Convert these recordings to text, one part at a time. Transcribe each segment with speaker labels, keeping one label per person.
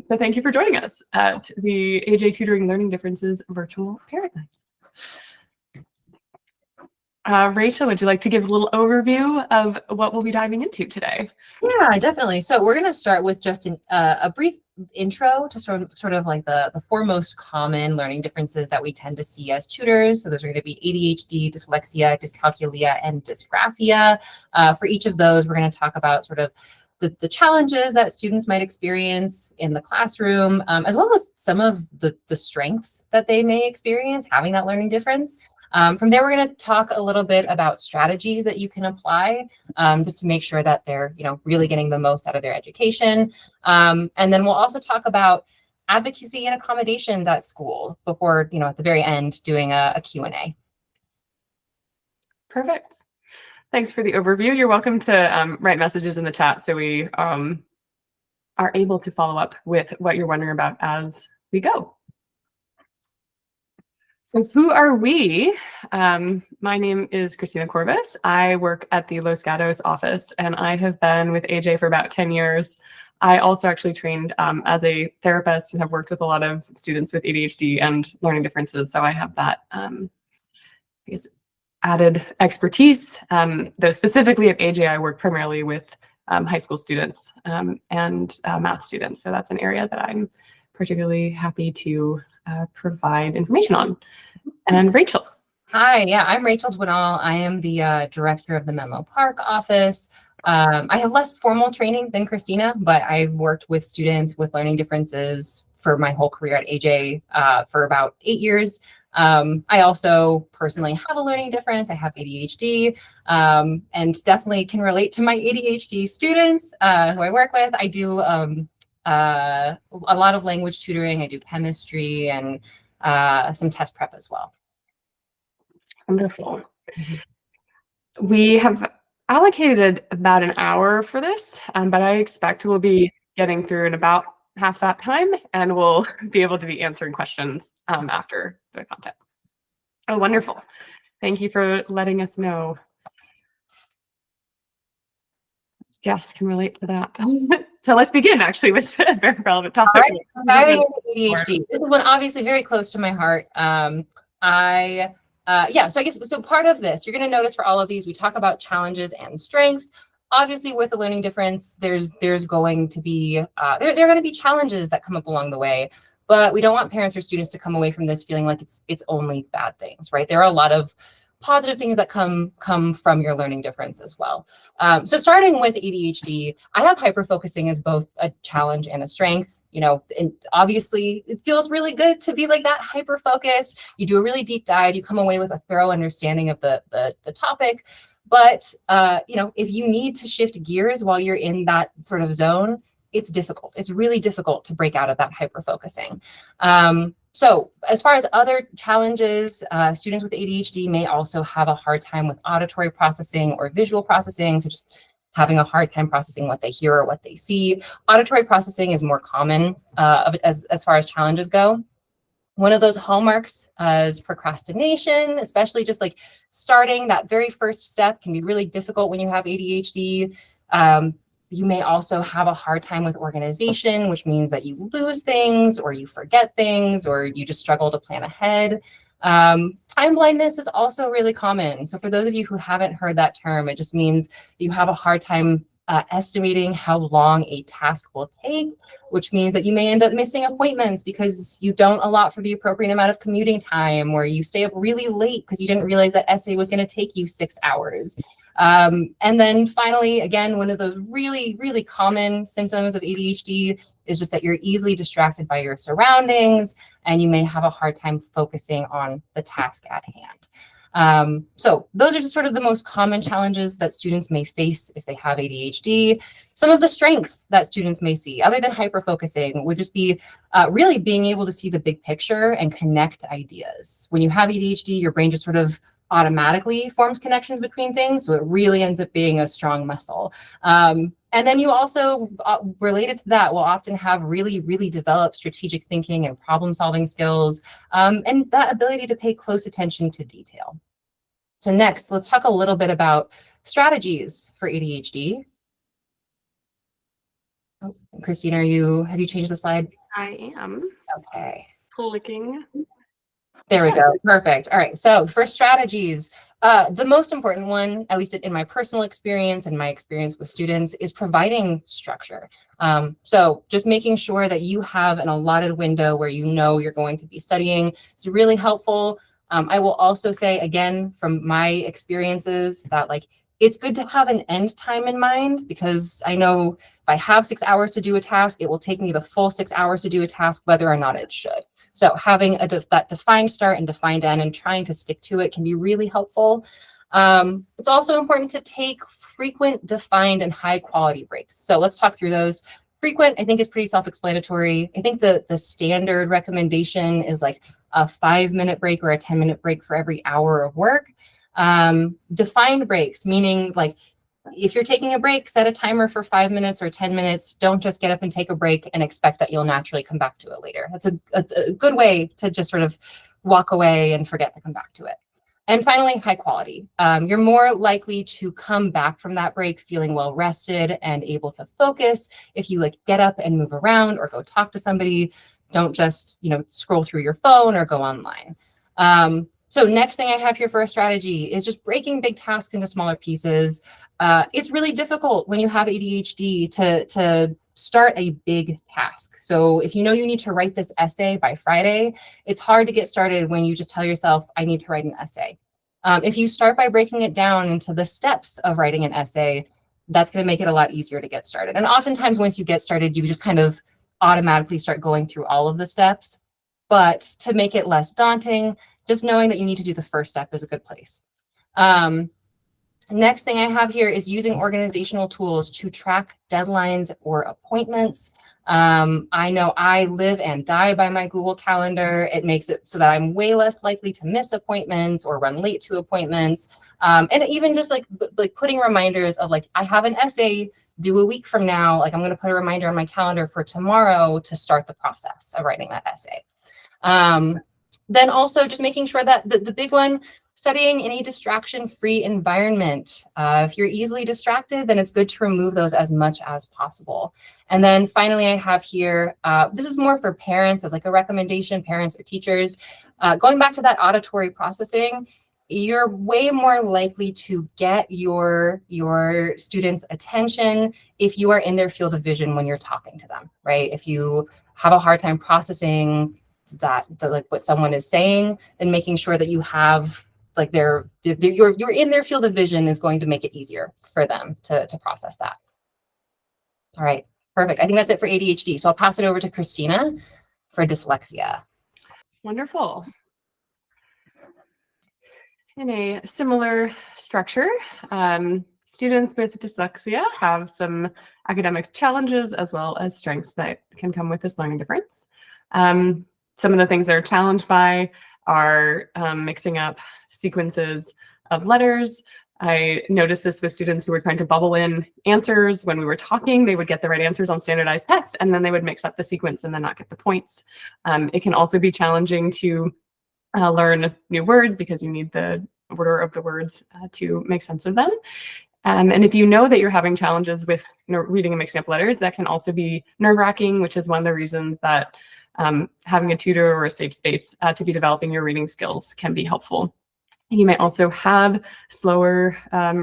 Speaker 1: So thank you for joining us at the AJ Tutoring Learning Differences virtual parent night. Rachel, would you like to give a little overview of what we'll be diving into today?
Speaker 2: Yeah, definitely. So we're going to start with just a brief intro to sort of like the four most common learning differences that we tend to see as tutors. So those are going to be ADHD, dyslexia, dyscalculia, and dysgraphia. For each of those, we're going to talk about sort of the challenges that students might experience in the classroom, as well as some of the strengths that they may experience having that learning difference. From there, we're going to talk a little bit about strategies that you can apply just to make sure that they're, really getting the most out of their education. And then we'll also talk about advocacy and accommodations at schools before, at the very end, doing a Q&A.
Speaker 1: Perfect. Thanks for the overview. You're welcome to write messages in the chat so we are able to follow up with what you're wondering about as we go. So who are we? My name is Christina Corvus. I work at the Los Gatos office, and I have been with AJ for about 10 years. I also actually trained as a therapist and have worked with a lot of students with ADHD and learning differences. So I have that added expertise. Though specifically at AJ, I work primarily with high school students and math students. So that's an area that I'm particularly happy to provide information on. And Rachel.
Speaker 2: Hi, yeah, I'm Rachel Dwinall. I am the director of the Menlo Park office. I have less formal training than Christina, but I've worked with students with learning differences for my whole career at AJ for about 8 years. I also personally have a learning difference. I have ADHD and definitely can relate to my ADHD students who I work with. I do a lot of language tutoring. I do chemistry and some test prep as well.
Speaker 1: Wonderful. We have allocated about an hour for this, but I expect we'll be getting through in about half that time, and we'll be able to be answering questions after the content. Oh, wonderful. Thank you for letting us know. Yes, can relate to that. So let's begin actually with a very relevant topic.
Speaker 2: All right, diving into ADHD. This is one obviously very close to my heart. So I guess, so part of this, you're going to notice for all of these, we talk about challenges and strengths. Obviously, with a learning difference, there's going to be, there are going to be challenges that come up along the way, but we don't want parents or students to come away from this feeling like it's only bad things, right? There are a lot of positive things that come from your learning difference as well. So starting with ADHD, I have hyperfocusing as both a challenge and a strength. And obviously it feels really good to be like that hyper-focused. You do a really deep dive, you come away with a thorough understanding of the topic. But if you need to shift gears while you're in that sort of zone, it's difficult. It's really difficult to break out of that hyper-focusing. So as far as other challenges, students with ADHD may also have a hard time with auditory processing or visual processing, so just having a hard time processing what they hear or what they see. Auditory processing is more common as far as challenges go. One of those hallmarks is procrastination, especially just like starting that very first step can be really difficult when you have ADHD. You may also have a hard time with organization, which means that you lose things or you forget things or you just struggle to plan ahead. Time blindness is also really common. So for those of you who haven't heard that term, it just means you have a hard time estimating how long a task will take, which means that you may end up missing appointments because you don't allot for the appropriate amount of commuting time, or you stay up really late because you didn't realize that essay was going to take you 6 hours. And then finally, again, one of those really, really common symptoms of ADHD is just that you're easily distracted by your surroundings and you may have a hard time focusing on the task at hand. So those are just sort of the most common challenges that students may face if they have ADHD. Some of the strengths that students may see, other than hyperfocusing, would just be really being able to see the big picture and connect ideas. When you have ADHD, your brain just sort of automatically forms connections between things, so it really ends up being a strong muscle. And then you also, related to that, will often have really, really developed strategic thinking and problem-solving skills, and that ability to pay close attention to detail. So next, let's talk a little bit about strategies for ADHD. Oh, Christine, have you changed the slide?
Speaker 1: I am
Speaker 2: Okay.
Speaker 1: clicking.
Speaker 2: There we go. Perfect. All right. So for strategies, the most important one, at least in my personal experience and my experience with students, is providing structure. So just making sure that you have an allotted window where you know you're going to be studying is really helpful. I will also say, again, from my experiences, that like it's good to have an end time in mind, because I know if I have 6 hours to do a task, it will take me the full 6 hours to do a task, whether or not it should. So having that defined start and defined end and trying to stick to it can be really helpful. It's also important to take frequent, defined, and high quality breaks. So let's talk through those. Frequent, I think, is pretty self-explanatory. I think the standard recommendation is like a 5-minute break or a 10-minute break for every hour of work. Defined breaks, meaning like if you're taking a break, set a timer for 5 minutes or 10 minutes. Don't just get up and take a break and expect that you'll naturally come back to it later. That's a good way to just sort of walk away and forget to come back to it. And finally, high quality. You're more likely to come back from that break feeling well rested and able to focus if you like get up and move around or go talk to somebody. Don't just, scroll through your phone or go online. So next thing I have here for a strategy is just breaking big tasks into smaller pieces. It's really difficult when you have ADHD to start a big task. So if you know you need to write this essay by Friday, it's hard to get started when you just tell yourself, I need to write an essay. If you start by breaking it down into the steps of writing an essay, that's going to make it a lot easier to get started. And oftentimes once you get started, you just kind of automatically start going through all of the steps. But to make it less daunting, just knowing that you need to do the first step is a good place. Next thing I have here is using organizational tools to track deadlines or appointments. I know I live and die by my Google Calendar. It makes it so that I'm way less likely to miss appointments or run late to appointments. And even just like putting reminders of like, I have an essay due a week from now. Like I'm going to put a reminder on my calendar for tomorrow to start the process of writing that essay. Then also just making sure that the big one, studying in a distraction-free environment. If you're easily distracted, then it's good to remove those as much as possible. And then finally, I have here, this is more for parents as like a recommendation, parents or teachers. Going back to that auditory processing, you're way more likely to get your students' attention if you are in their field of vision when you're talking to them, right? If you have a hard time processing like what someone is saying, then making sure that you have like you're in their field of vision is going to make it easier for them to process that. All right, perfect. I think that's it for ADHD. So I'll pass it over to Christina for dyslexia.
Speaker 1: Wonderful. In a similar structure, students with dyslexia have some academic challenges as well as strengths that can come with this learning difference. Some of the things they're challenged by are mixing up sequences of letters. I noticed this with students who were trying to bubble in answers when we were talking. They would get the right answers on standardized tests, and then they would mix up the sequence and then not get the points. It can also be challenging to learn new words because you need the order of the words to make sense of them. And if you know that you're having challenges with reading and mixing up letters, that can also be nerve-wracking, which is one of the reasons that having a tutor or a safe space to be developing your reading skills can be helpful. You might also have slower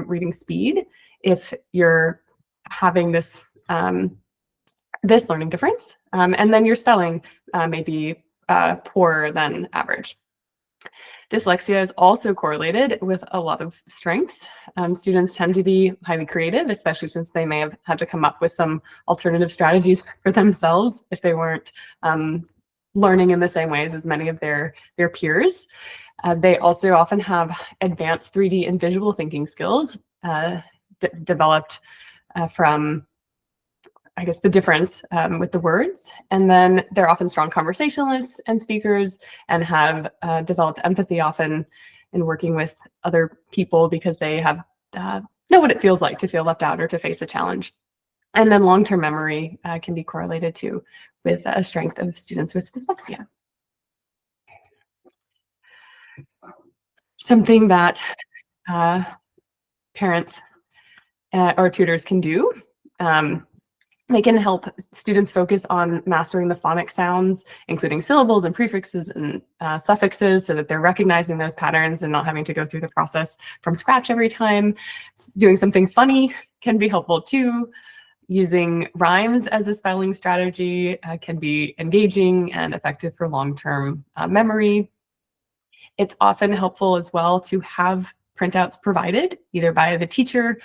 Speaker 1: reading speed if you're having this this learning difference, and then your spelling may be poorer than average. Dyslexia is also correlated with a lot of strengths. Students tend to be highly creative, especially since they may have had to come up with some alternative strategies for themselves if they weren't learning in the same ways as many of their peers. They also often have advanced 3D and visual thinking skills developed from, I guess, the difference with the words. And then they're often strong conversationalists and speakers and have developed empathy often in working with other people because they have know what it feels like to feel left out or to face a challenge. And then long-term memory can be correlated too with a strength of students with dyslexia. Something that parents or tutors can do They can help students focus on mastering the phonic sounds, including syllables and prefixes and suffixes, so that they're recognizing those patterns and not having to go through the process from scratch every time. Doing something funny can be helpful too. Using rhymes as a spelling strategy can be engaging and effective for long-term memory. It's often helpful as well to have printouts provided either by the teacher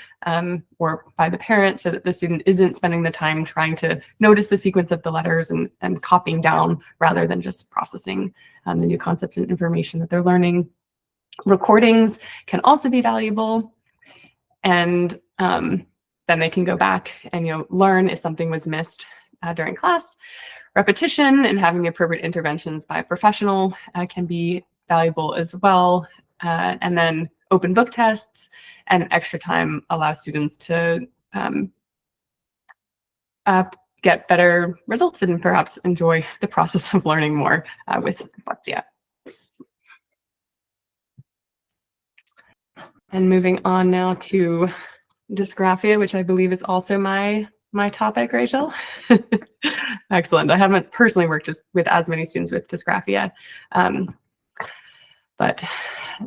Speaker 1: or by the parent, so that the student isn't spending the time trying to notice the sequence of the letters and copying down rather than just processing the new concepts and information that they're learning. Recordings can also be valuable, and then they can go back and learn if something was missed during class. Repetition and having the appropriate interventions by a professional can be valuable as well. And then open book tests and extra time allow students to get better results and perhaps enjoy the process of learning more with dyslexia. And moving on now to dysgraphia, which I believe is also my topic, Rachel. Excellent. I haven't personally worked with as many students with dysgraphia, but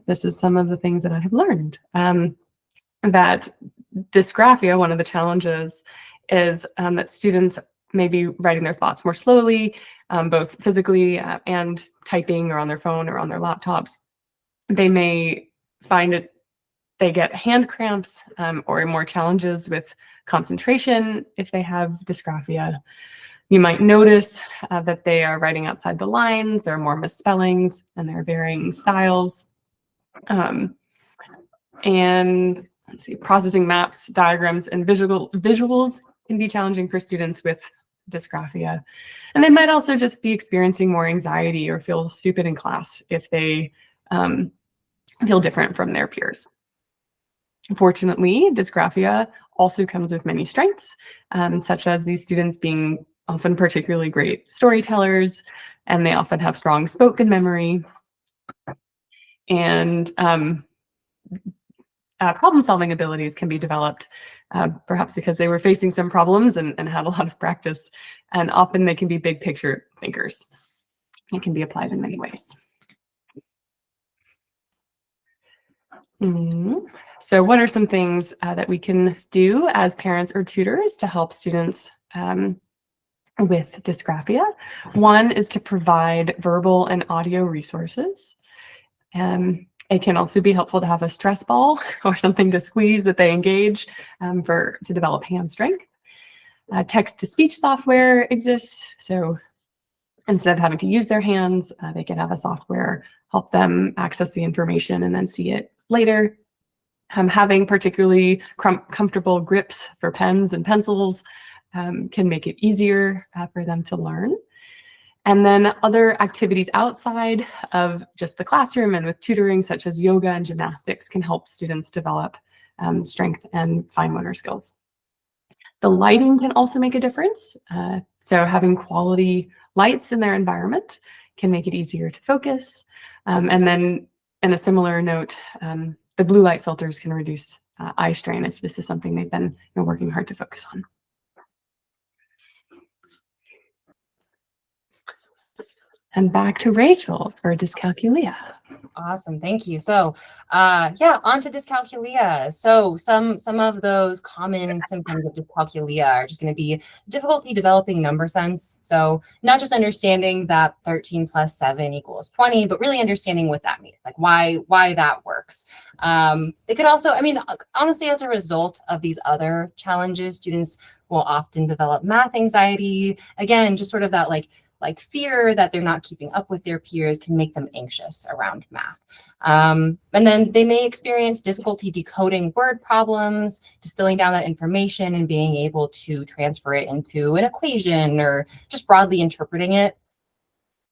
Speaker 1: this is some of the things that I have learned. That dysgraphia, one of the challenges is that students may be writing their thoughts more slowly, both physically and typing or on their phone or on their laptops. They may find they get hand cramps or more challenges with concentration if they have dysgraphia. You might notice that they are writing outside the lines, there are more misspellings, and there are varying styles. And let's see, processing maps, diagrams, and visuals can be challenging for students with dysgraphia. And they might also just be experiencing more anxiety or feel stupid in class if they feel different from their peers. Unfortunately, dysgraphia also comes with many strengths, such as these students being often particularly great storytellers, and they often have strong spoken memory. And problem-solving abilities can be developed, perhaps because they were facing some problems and had a lot of practice. And often they can be big picture thinkers. It can be applied in many ways. So what are some things that we can do as parents or tutors to help students with dysgraphia? One is to provide verbal and audio resources. It can also be helpful to have a stress ball or something to squeeze that they engage to develop hand strength. Text-to-speech software exists, so instead of having to use their hands, they can have a software help them access the information and then see it later. Having particularly comfortable grips for pens and pencils can make it easier for them to learn. And then other activities outside of just the classroom and with tutoring, such as yoga and gymnastics, can help students develop strength and fine motor skills. The lighting can also make a difference. So having quality lights in their environment can make it easier to focus. And then in a similar note, the blue light filters can reduce eye strain if this is something they've been working hard to focus on. And back to Rachel for dyscalculia.
Speaker 2: Awesome, thank you. So yeah, on to dyscalculia. So some of those common symptoms of dyscalculia are just going to be difficulty developing number sense. So not just understanding that 13 plus 7 equals 20, but really understanding what that means, like why that works. It could also, I mean, honestly, as a result of these other challenges, students will often develop math anxiety. Again, just sort of that like fear that they're not keeping up with their peers can make them anxious around math. And then they may experience difficulty decoding word problems, distilling down that information and being able to transfer it into an equation or just broadly interpreting it.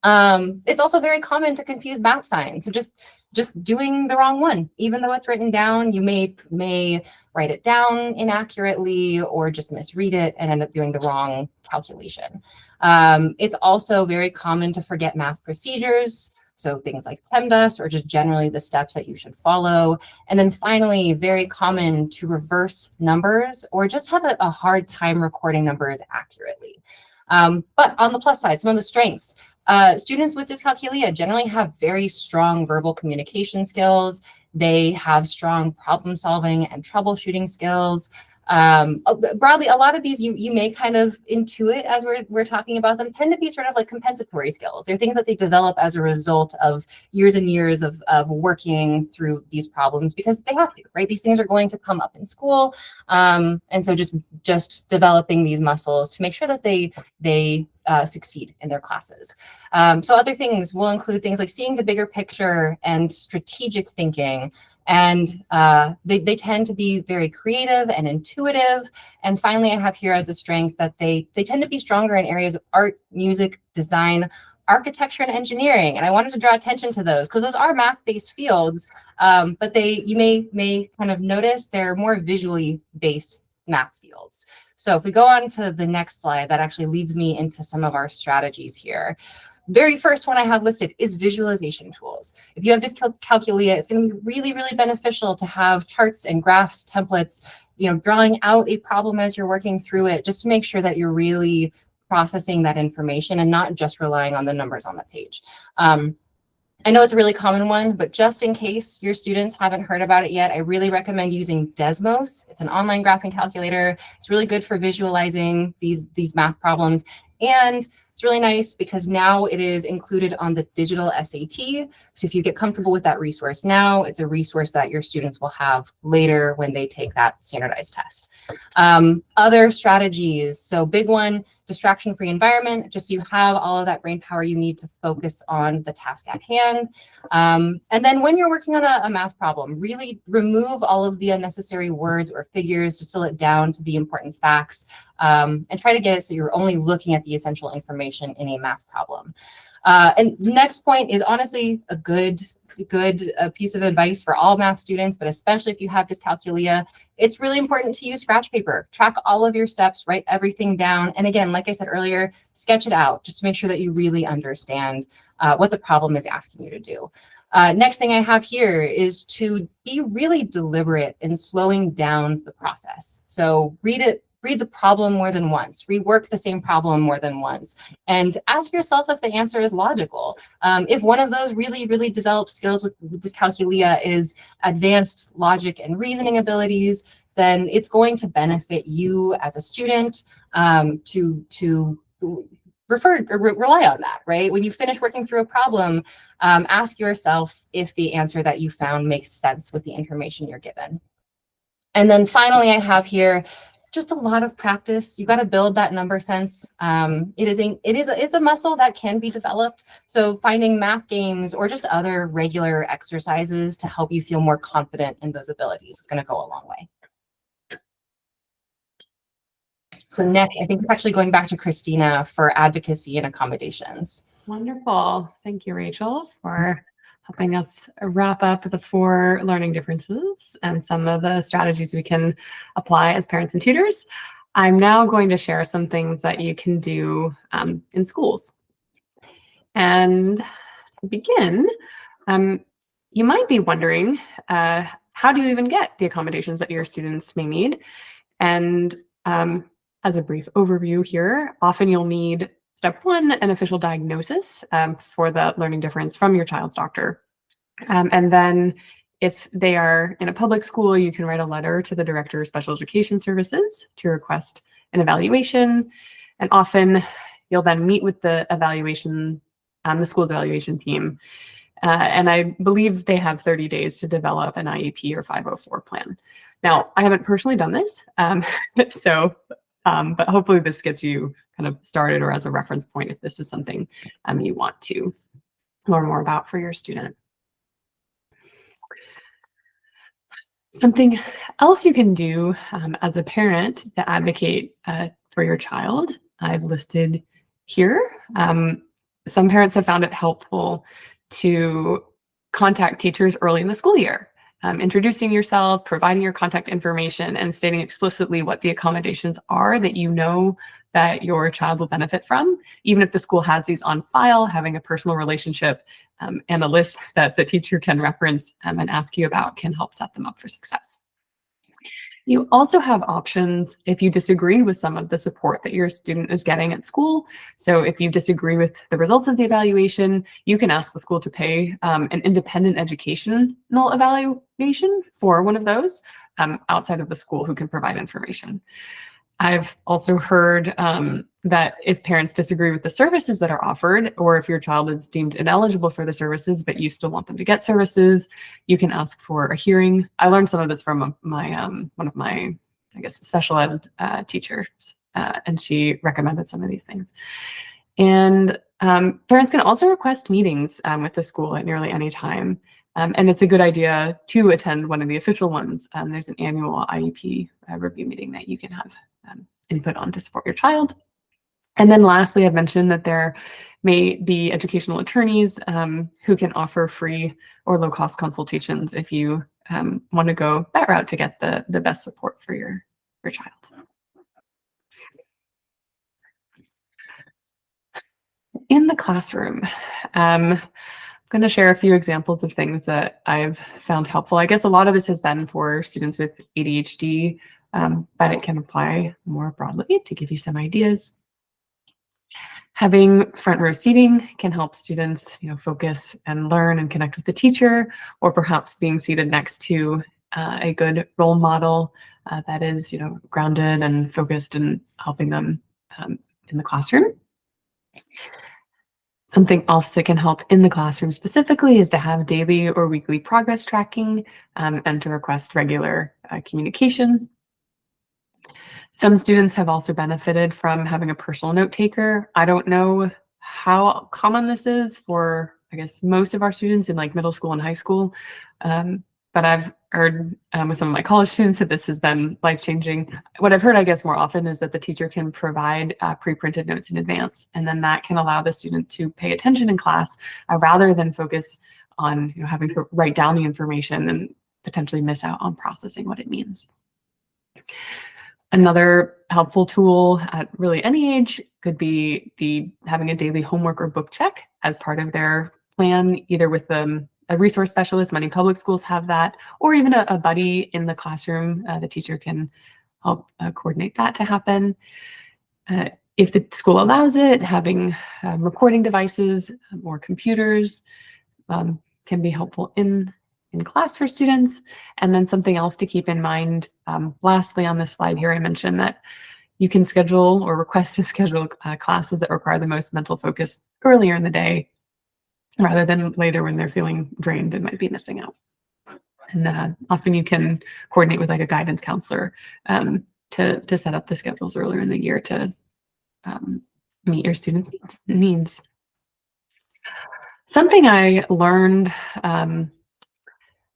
Speaker 2: It's also very common to confuse math signs. So just doing the wrong one, even though it's written down, you may write it down inaccurately or just misread it and end up doing the wrong calculation. It's also very common to forget math procedures So things like PEMDAS or just generally the steps that you should follow. And then finally, very common to reverse numbers or just have a hard time recording numbers accurately. But on the plus side, some of the strengths, students with dyscalculia generally have very strong verbal communication skills. They have strong problem solving and troubleshooting skills. Broadly, a lot of these you may kind of intuit as we're talking about them tend to be sort of like compensatory skills. They're things that they develop as a result of years and years of working through these problems because they have to, right? These things are going to come up in school. And so just developing these muscles to make sure that they succeed in their classes. So other things will include things like seeing the bigger picture and strategic thinking. And they tend to be very creative and intuitive. And finally, I have here as a strength that they tend to be stronger in areas of art, music, design, architecture, and engineering. And I wanted to draw attention to those because those are math-based fields, but you may kind of notice they're more visually based math fields. So if we go on to the next slide, that actually leads me into some of our strategies here. Very first one I have listed is visualization tools. If you have dyscalculia, it's going to be really, really beneficial to have charts and graphs, templates, drawing out a problem as you're working through it, just to make sure that you're really processing that information and not just relying on the numbers on the page. I know it's a really common one, but just in case your students haven't heard about it yet, I really recommend using Desmos. It's an online graphing calculator. It's really good for visualizing these math problems. And it's really nice because now it is included on the digital SAT. So if you get comfortable with that resource now, it's a resource that your students will have later when they take that standardized test. Other strategies. So big one, distraction-free environment, just so you have all of that brain power you need to focus on the task at hand. And then when you're working on a math problem, really remove all of the unnecessary words or figures, distill it down to the important facts, and try to get it so you're only looking at the essential information in a math problem. And next point is honestly a good piece of advice for all math students, but especially if you have dyscalculia, it's really important to use scratch paper. Track all of your steps, write everything down. And again, like I said earlier, sketch it out just to make sure that you really understand what the problem is asking you to do. Next thing I have here is to be really deliberate in slowing down the process. So read the problem more than once, rework the same problem more than once, and ask yourself if the answer is logical. If one of those really, really developed skills with dyscalculia is advanced logic and reasoning abilities, then it's going to benefit you as a student to rely on that, right? When you finish working through a problem, ask yourself if the answer that you found makes sense with the information you're given. And then finally, I have here just a lot of practice. You got to build that number sense. It is a muscle that can be developed. So finding math games or just other regular exercises to help you feel more confident in those abilities is going to go a long way. So next, I think it's actually going back to Christina for advocacy and accommodations.
Speaker 1: Wonderful. Thank you, Rachel, for helping us wrap up the 4 learning differences and some of the strategies we can apply as parents and tutors. I'm now going to share some things that you can do in schools. And to begin, you might be wondering, how do you even get the accommodations that your students may need? And as a brief overview here, often you'll need Step 1, an official diagnosis for the learning difference from your child's doctor. And then if they are in a public school, you can write a letter to the Director of Special Education Services to request an evaluation. And often you'll then meet with the school's evaluation team. And I believe they have 30 days to develop an IEP or 504 plan. Now, I haven't personally done this, but hopefully this gets you kind of started or as a reference point if this is something you want to learn more about for your student. Something else you can do as a parent to advocate for your child, I've listed here. Some parents have found it helpful to contact teachers early in the school year. Introducing yourself, providing your contact information, and stating explicitly what the accommodations are that you know that your child will benefit from. Even if the school has these on file, having a personal relationship and a list that the teacher can reference and ask you about can help set them up for success. You also have options if you disagree with some of the support that your student is getting at school. So if you disagree with the results of the evaluation, you can ask the school to pay an independent educational evaluation for one of those outside of the school who can provide information. I've also heard that if parents disagree with the services that are offered, or if your child is deemed ineligible for the services, but you still want them to get services, you can ask for a hearing. I learned some of this from one of my, I guess, special ed teachers, and she recommended some of these things. And parents can also request meetings with the school at nearly any time. And it's a good idea to attend one of the official ones. There's an annual IEP review meeting that you can have input on to support your child. And then lastly, I've mentioned that there may be educational attorneys who can offer free or low-cost consultations if you want to go that route to get the best support for your child. In the classroom, I'm going to share a few examples of things that I've found helpful. I guess a lot of this has been for students with ADHD, but it can apply more broadly to give you some ideas. Having front row seating can help students, focus and learn and connect with the teacher, or perhaps being seated next to a good role model that is, grounded and focused and helping them in the classroom. Something else that can help in the classroom specifically is to have daily or weekly progress tracking and to request regular communication. Some students have also benefited from having a personal note taker. I don't know how common this is for, I guess, most of our students in like middle school and high school, but I've heard with some of my college students that this has been life-changing. What I've heard, I guess, more often is that the teacher can provide pre-printed notes in advance, and then that can allow the student to pay attention in class rather than focus on having to write down the information and potentially miss out on processing what it means. Another helpful tool at really any age could be having a daily homework or book check as part of their plan, either with a resource specialist. Many public schools have that, or even a buddy in the classroom. The teacher can help coordinate that to happen. If the school allows it, having recording devices or computers can be helpful in class for students. And then something else to keep in mind, lastly on this slide here, I mentioned that you can schedule or request to schedule classes that require the most mental focus earlier in the day rather than later when they're feeling drained and might be missing out. And often you can coordinate with like a guidance counselor to set up the schedules earlier in the year to meet your students' needs. Something I learned, I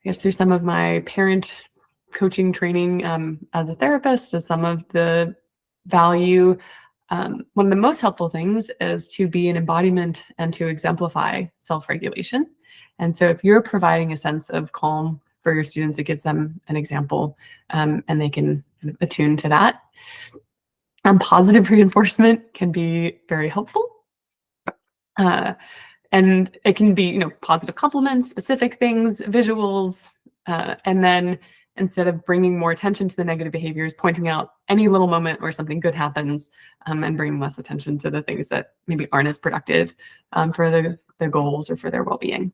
Speaker 1: guess through some of my parent coaching training as a therapist, is some of the value. One of the most helpful things is to be an embodiment and to exemplify self-regulation. And so if you're providing a sense of calm for your students, it gives them an example and they can kind of attune to that. Positive reinforcement can be very helpful. And it can be, positive compliments, specific things, visuals, and then instead of bringing more attention to the negative behaviors, pointing out any little moment where something good happens and bringing less attention to the things that maybe aren't as productive for the goals or for their well-being.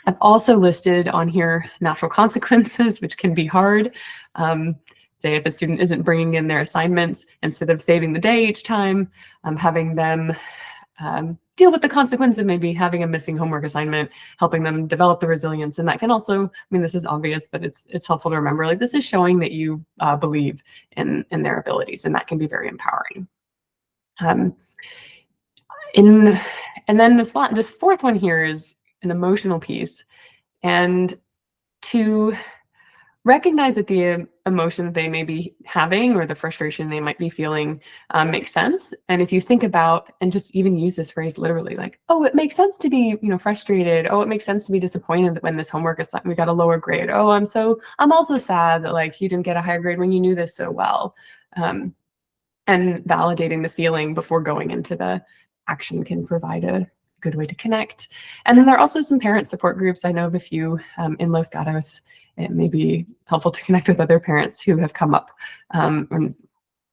Speaker 1: I've also listed on here natural consequences, which can be hard. Say if a student isn't bringing in their assignments, instead of saving the day each time, having them deal with the consequence of maybe having a missing homework assignment, helping them develop the resilience. And that can also, this is obvious, but it's helpful to remember, like, this is showing that you believe in their abilities, and that can be very empowering. And then this fourth one here is an emotional piece, and to recognize that the emotion that they may be having or the frustration they might be feeling makes sense. And if you think about, and just even use this phrase literally, like, oh, it makes sense to be, frustrated. Oh, it makes sense to be disappointed that when this homework is we got a lower grade. Oh, I'm also sad that like you didn't get a higher grade when you knew this so well. and validating the feeling before going into the action can provide a good way to connect. And then there are also some parent support groups. I know of a few in Los Gatos. It may be helpful to connect with other parents who have come up and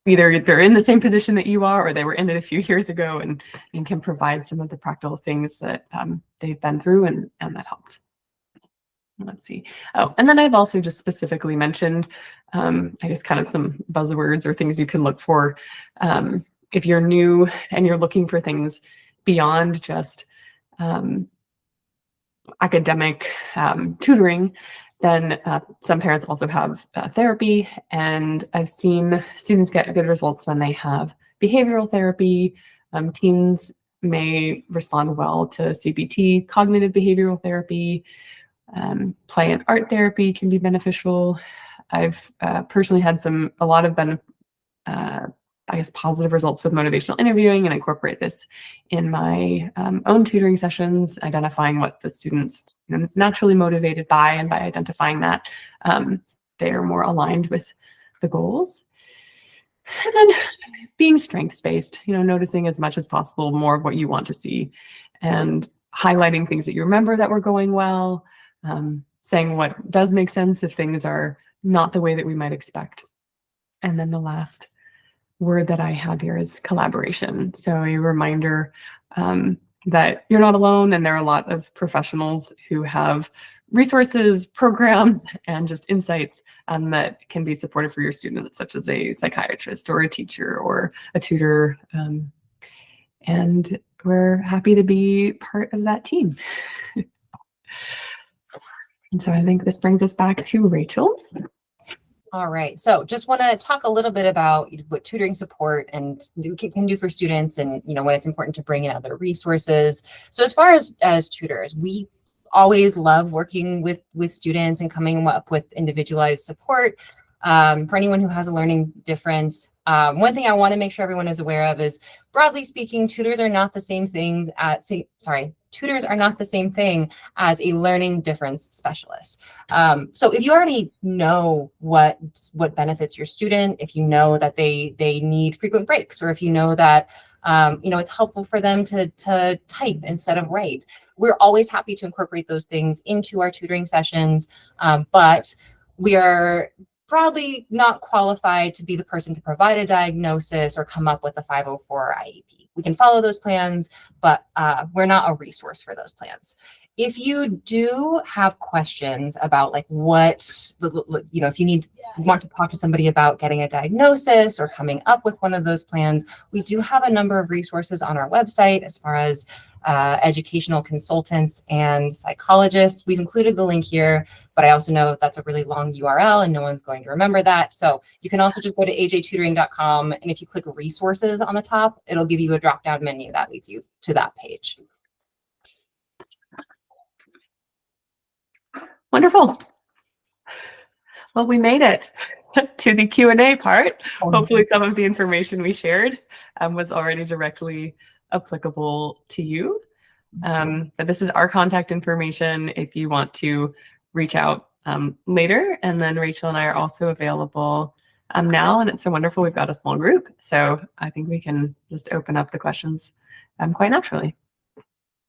Speaker 1: either they're in the same position that you are, or they were in it a few years ago, and can provide some of the practical things that they've been through and that helped. Let's see. Oh, and then I've also just specifically mentioned, I guess, kind of some buzzwords or things you can look for if you're new and you're looking for things beyond just academic tutoring. Then some parents also have therapy, and I've seen students get good results when they have behavioral therapy. Teens may respond well to CBT, cognitive behavioral therapy. Play and art therapy can be beneficial. I've personally had a lot of I guess positive results with motivational interviewing, and incorporate this in my own tutoring sessions, identifying what the students naturally motivated by, and by identifying that, they are more aligned with the goals. And then being strengths-based, noticing as much as possible more of what you want to see, and highlighting things that you remember that were going well, saying what does make sense if things are not the way that we might expect. And then the last word that I have here is collaboration. So a reminder that you're not alone, and there are a lot of professionals who have resources, programs, and just insights that can be supportive for your students, such as a psychiatrist or a teacher or a tutor. And we're happy to be part of that team. And so I think this brings us back to Rachel.
Speaker 2: All right. So just want to talk a little bit about what tutoring support and can do for students, and when it's important to bring in other resources. So as far as tutors, we always love working with students and coming up with individualized support for anyone who has a learning difference. One thing I want to make sure everyone is aware of is, broadly speaking, tutors are not the same thing as a learning difference specialist. So if you already know what benefits your student, if you know that they need frequent breaks, or if you know that it's helpful for them to type instead of write, we're always happy to incorporate those things into our tutoring sessions. But we are probably not qualified to be the person to provide a diagnosis or come up with a 504 IEP. We can follow those plans, but we're not a resource for those plans. If you do have questions about if you want to talk to somebody about getting a diagnosis or coming up with one of those plans, we do have a number of resources on our website as far as educational consultants and psychologists. We've included the link here, but I also know that's a really long URL and no one's going to remember that. So you can also just go to ajtutoring.com, and if you click resources on the top, it'll give you a drop-down menu that leads you to that page.
Speaker 1: Wonderful. Well, we made it to the Q&A part. Hopefully some of the information we shared was already directly applicable to you. But this is our contact information if you want to reach out later. And then Rachel and I are also available now, and it's so wonderful. We've got a small group, so I think we can just open up the questions quite naturally.